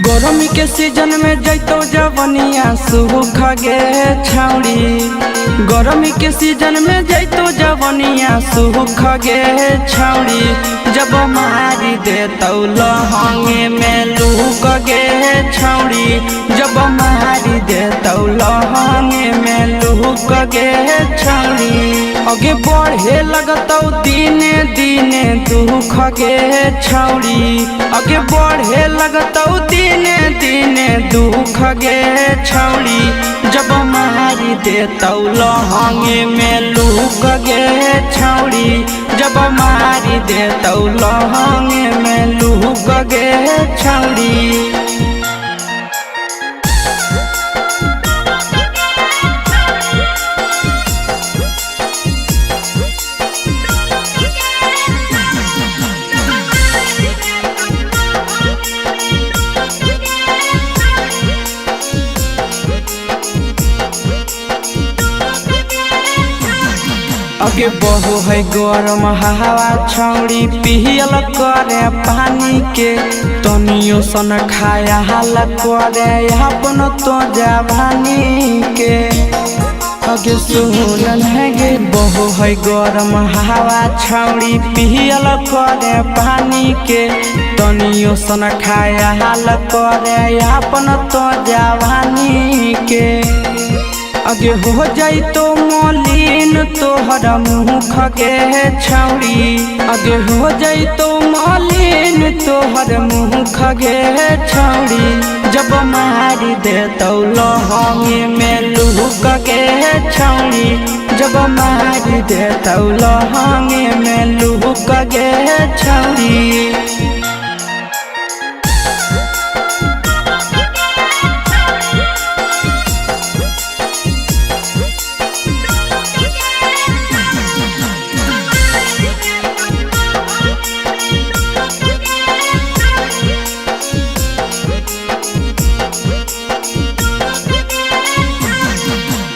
गरमी के सीजन में जैतो जवनिया सूख गे छौड़ी। गरमी के सीजन में जैतो जवनिया सूख गे छौड़ी। जब मारी देतौ लहंगे में लूक गे छौड़ी। जब मारी देतौ लहंगे में लूक गे छौड़ी। आगे बढ़े लगतौ दिने दिने दुख गे छौड़ी। आगे बढ़े लगतौ दिने दिने दुख गे छौड़ी। जब मारी देतौ लहंगे में लूक गे छौड़ी। जब मारी देतौ लहंगे में लूक गे छौड़ी। आगे बहु है गरम हवा छौड़ी पियल करे पानी के। तनियो सन खाया हाल करे अपन तो जवानी के। आगे सुनन है गे बहु है गरम हवा छौड़ी पियल करे पानी के। तनियो सन खाया हाल करे अपन तो जवानी के। आगे हो जाई तो मलिन तोहर मुख गे छौड़ी। आगे हो जाई तो मलिन तोहर मुख गे छौड़ी। जब मारी देतौ लहंगे में लूक गे छौड़ी। जब मारी देतौ लहंगे में लूक गे छौड़ी।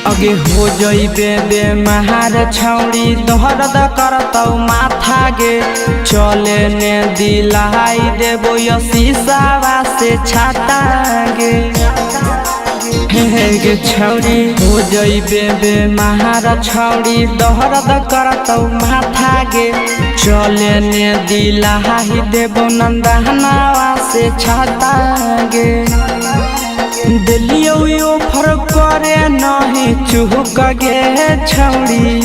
आगे हो जइबे बेमार छौड़ी दर्द करतौ माथा गे। चले ने दिलाई देबो शीशावा से छाता गे। हे गे छौड़ी हो जइबे बेमार छौड़ी दर्द करतौ माथा गे। चले ने दिलाई देबो नंदहनावा से छाता गे। दिलियो ऑफर करे नहीं चुक गे छौड़ी।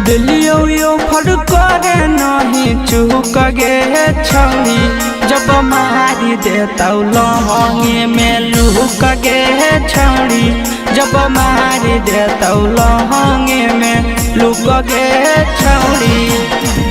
दिलियो ऑफर करे नहीं चुक गे छौड़ी। जब मारी देतौ लहंगे में लूक गे छौड़ी। जब मारी देतौ लहंगे में लूक गे छौड़ी।